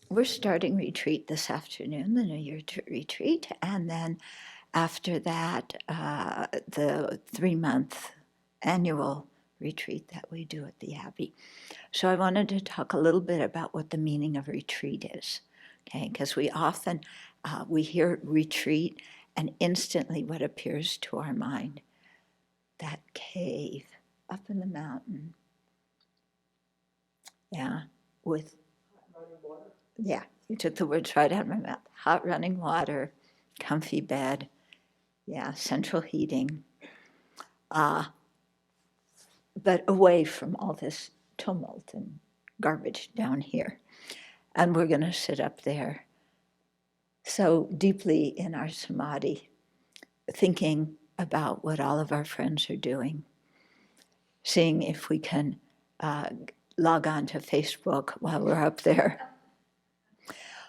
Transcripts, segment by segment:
we're starting retreat this afternoon, the New Year retreat, and then after that, the 3-month annual retreat that we do at the Abbey. So I wanted to talk a little bit about what the meaning of retreat is, okay? Because we often, we hear retreat and instantly what appears to our mind, that cave up in the mountain. Yeah, with, yeah, you took the words right out of my mouth. Hot running water, comfy bed, yeah, central heating, but away from all this tumult and garbage down here. And we're going to sit up there so deeply in our samadhi, thinking about what all of our friends are doing, seeing if we can log on to Facebook while we're up there,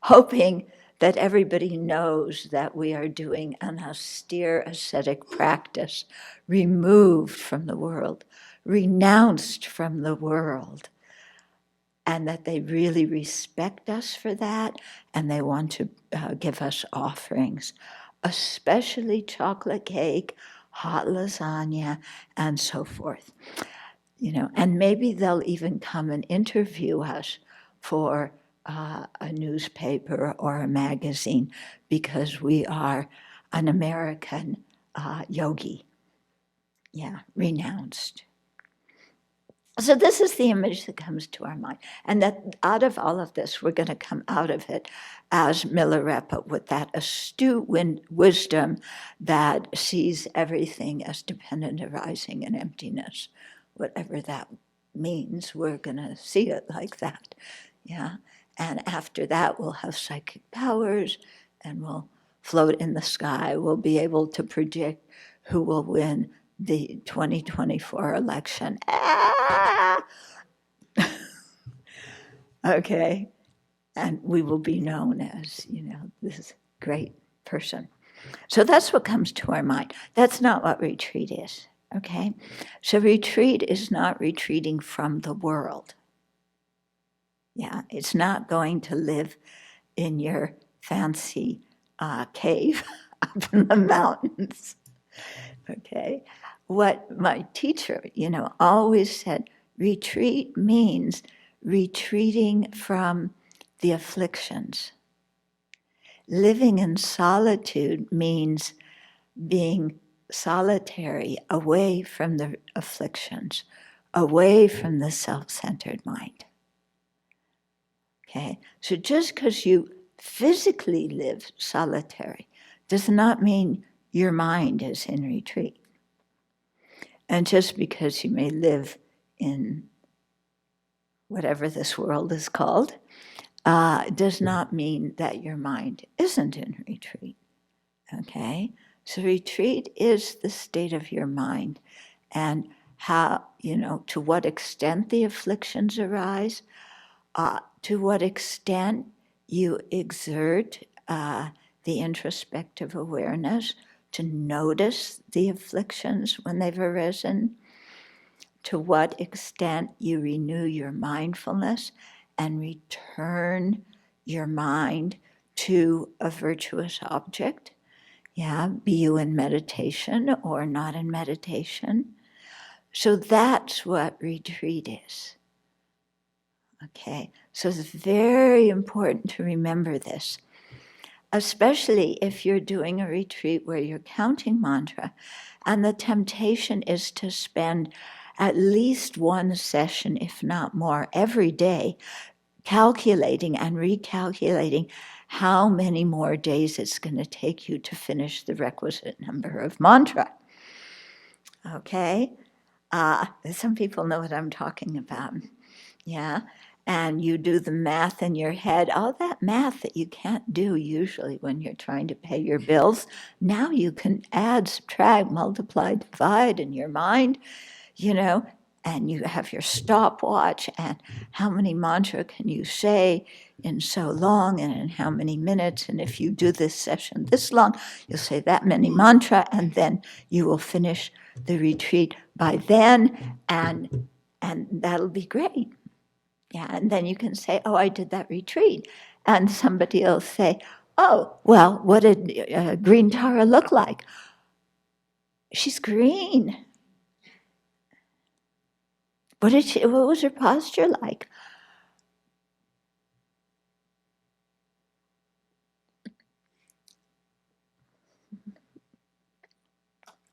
hoping that everybody knows that we are doing an austere ascetic practice, removed from the world, renounced from the world, and that they really respect us for that, and they want to give us offerings, especially chocolate cake, hot lasagna, and so forth. You know, and maybe they'll even come and interview us for a newspaper or a magazine because we are an American yogi, yeah, renounced. So this is the image that comes to our mind. And that out of all of this, we're going to come out of it as Milarepa with that astute wisdom that sees everything as dependent arising in emptiness. Whatever that means, we're going to see it like that. Yeah. And after that, we'll have psychic powers and we'll float in the sky. We'll be able to predict who will win the 2024 election. Okay. And we will be known as, you know, this great person. So that's what comes to our mind. That's not what retreat is, okay? So retreat is not retreating from the world. Yeah, it's not going to live in your fancy cave up in the mountains, okay? What my teacher, you know, always said, retreat means retreating from the afflictions. Living in solitude means being solitary, away from the afflictions, away from the self-centered mind. Okay, so just because you physically live solitary does not mean your mind is in retreat. And just because you may live in whatever this world is called, does not mean that your mind isn't in retreat, okay? So retreat is the state of your mind and how, you know, to what extent the afflictions arise, to what extent you exert the introspective awareness to notice the afflictions when they've arisen, to what extent you renew your mindfulness and return your mind to a virtuous object. Yeah, be you in meditation or not in meditation. So that's what retreat is. Okay, so it's very important to remember this, especially if you're doing a retreat where you're counting mantra, and the temptation is to spend at least one session, if not more, every day, calculating and recalculating how many more days it's going to take you to finish the requisite number of mantra. Okay? Some people know what I'm talking about. Yeah? And you do the math in your head, all that math that you can't do usually when you're trying to pay your bills. Now you can add, subtract, multiply, divide in your mind, you know, and you have your stopwatch and how many mantra can you say in so long and in how many minutes. And if you do this session this long, you'll say that many mantra and then you will finish the retreat by then and that'll be great. Yeah, and then you can say, oh, I did that retreat. And somebody will say, oh, well, what did green Tara look like? She's green. What was her posture like?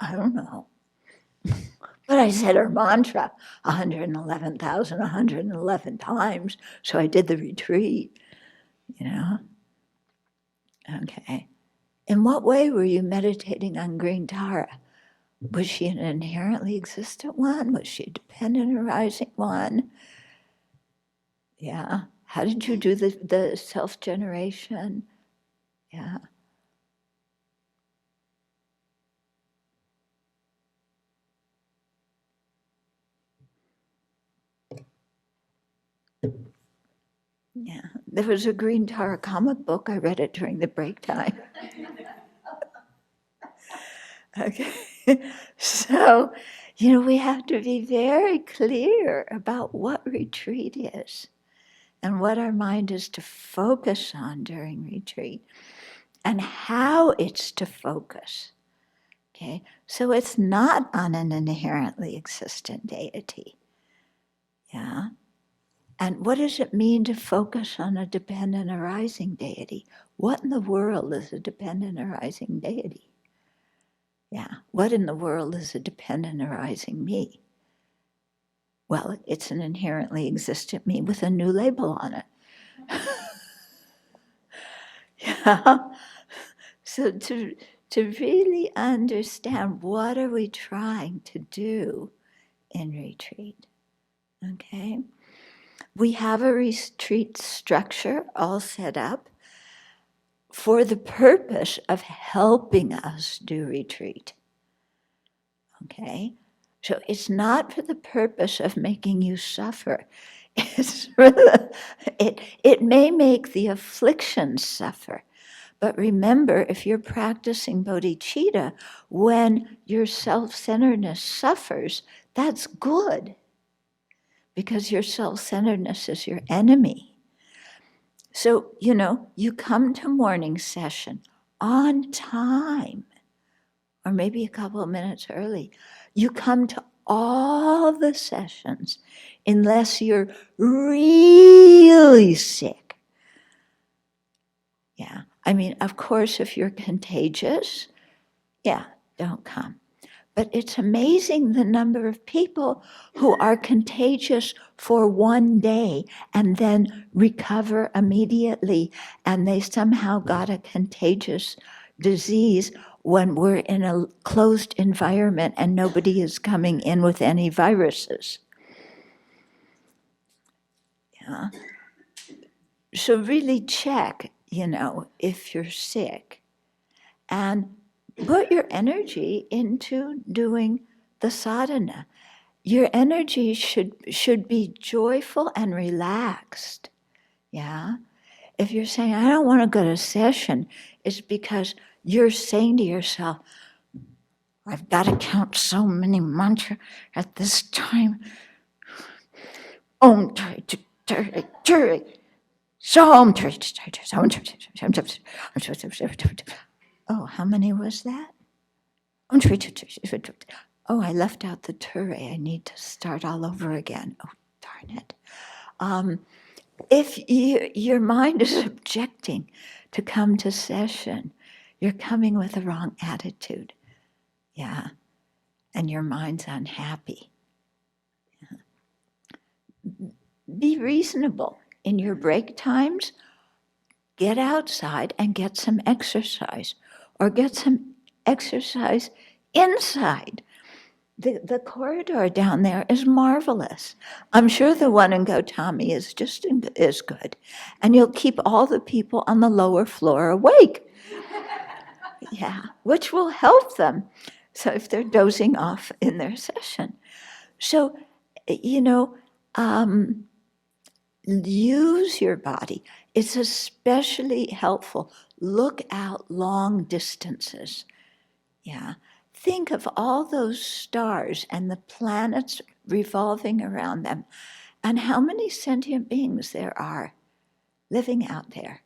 I don't know. But I said her mantra 111,111 times, so I did the retreat, you know? Okay. In what way were you meditating on green Tara? Was she an inherently existent one? Was she a dependent arising one? Yeah. How did you do the self-generation? Yeah. Yeah. There was a green Tara comic book. I read it during the break time. Okay. So, we have to be very clear about what retreat is and what our mind is to focus on during retreat and how it's to focus. Okay. So it's not on an inherently existent deity. Yeah. And what does it mean to focus on a dependent arising deity? What in the world is a dependent arising deity? Yeah, what in the world is a dependent arising me? Well, it's an inherently existent me with a new label on it. Yeah. So to really understand what are we trying to do in retreat, okay? We have a retreat structure all set up for the purpose of helping us do retreat. Okay? So it's not for the purpose of making you suffer. It's for it may make the affliction suffer. But remember, if you're practicing bodhicitta, when your self-centeredness suffers, that's good. Because your self-centeredness is your enemy. So, you come to morning session on time, or maybe a couple of minutes early. You come to all the sessions unless you're really sick. Yeah. I mean, of course, if you're contagious, yeah, don't come. But it's amazing the number of people who are contagious for one day and then recover immediately, and they somehow got a contagious disease when we're in a closed environment and nobody is coming in with any viruses. Yeah. So really check, if you're sick, and put your energy into doing the sadhana. Your energy should be joyful and relaxed. Yeah. If you're saying, I don't want to go to session, it's because you're saying to yourself, I've got to count so many mantras at this time. Om Tari Tari Tari. Oh, how many was that? Oh, I left out the ture. I need to start all over again. Oh, darn it. If your mind is objecting to come to session, you're coming with the wrong attitude. Yeah. And your mind's unhappy. Yeah. Be reasonable. In your break times, get outside and get some exercise, or get some exercise inside. The corridor down there is marvelous. I'm sure the one in Gautami is just as good. And you'll keep all the people on the lower floor awake. Yeah, which will help them. So if they're dozing off in their session. So, use your body. It's especially helpful. Look out long distances. Yeah. Think of all those stars and the planets revolving around them, and how many sentient beings there are living out there.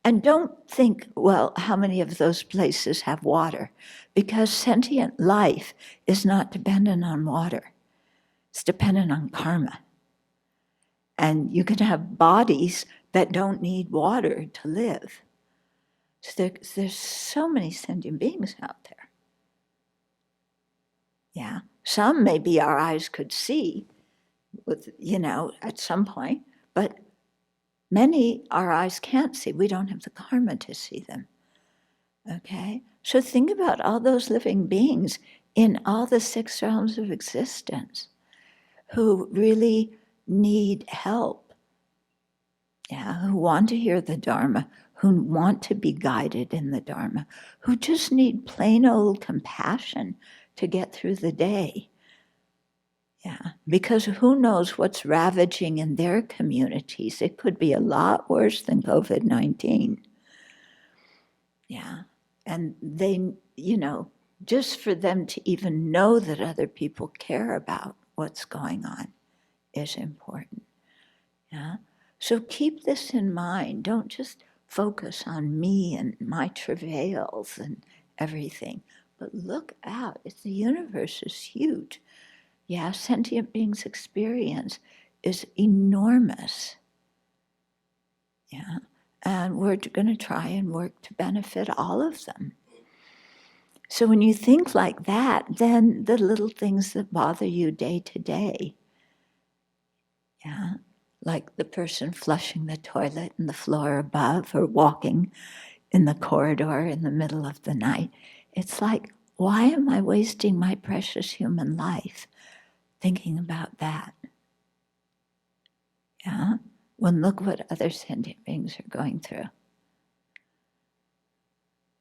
And don't think, well, how many of those places have water? Because sentient life is not dependent on water. It's dependent on karma. And you can have bodies that don't need water to live. So there's so many sentient beings out there. Yeah. Some maybe our eyes could see with, at some point, but many our eyes can't see. We don't have the karma to see them. Okay? So think about all those living beings in all the 6 realms of existence who really need help. Yeah, who want to hear the Dharma, who want to be guided in the Dharma, who just need plain old compassion to get through the day. Yeah, because who knows what's ravaging in their communities? It could be a lot worse than COVID-19. Yeah, and they, just for them to even know that other people care about what's going on is important. Yeah, so keep this in mind. Don't just focus on me and my travails and everything, but look out. The universe is huge. Yeah, sentient beings' experience is enormous. Yeah, and we're going to try and work to benefit all of them. So when you think like that, then the little things that bother you day to day, yeah, like the person flushing the toilet in the floor above or walking in the corridor in the middle of the night, it's like, why am I wasting my precious human life thinking about that? Yeah, when look what other sentient beings are going through.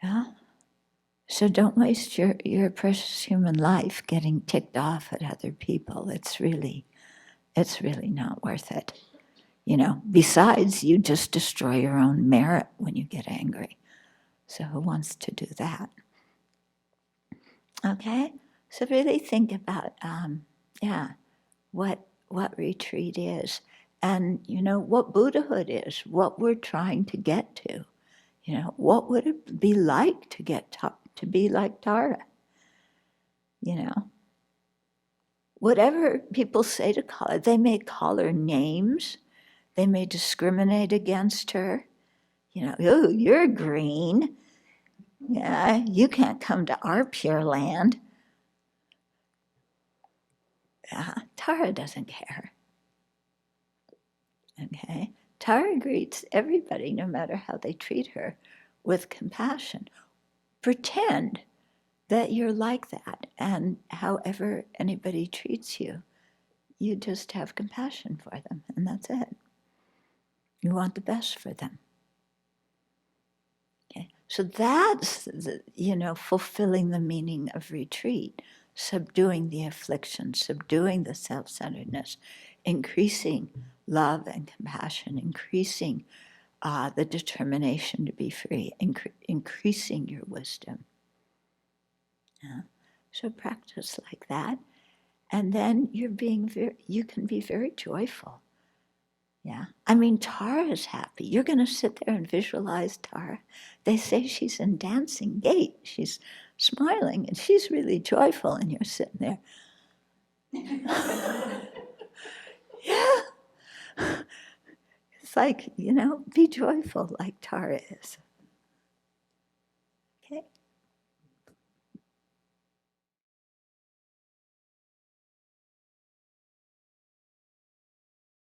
Yeah. So don't waste your precious human life getting ticked off at other people. It's really not worth it. Besides, you just destroy your own merit when you get angry. So who wants to do that? Okay? So really think about, what retreat is. And, what Buddhahood is, what we're trying to get to. What would it be like to to be like Tara? Whatever people say to call her, they may call her names, they may discriminate against her. Oh, you're green. Yeah, you can't come to our pure land. Tara doesn't care. Okay? Tara greets everybody, no matter how they treat her, with compassion. Pretend that you're like that, and however anybody treats you, you just have compassion for them, and that's it. You want the best for them. Okay? So that's, fulfilling the meaning of retreat, subduing the affliction, subduing the self-centeredness, increasing love and compassion, increasing the determination to be free, increasing your wisdom. Yeah? So practice like that, and then you can be very joyful. Yeah, Tara is happy. You're going to sit there and visualize Tara. They say she's in dancing gait. She's smiling and she's really joyful, and you're sitting there. Yeah. It's like, be joyful like Tara is. Okay?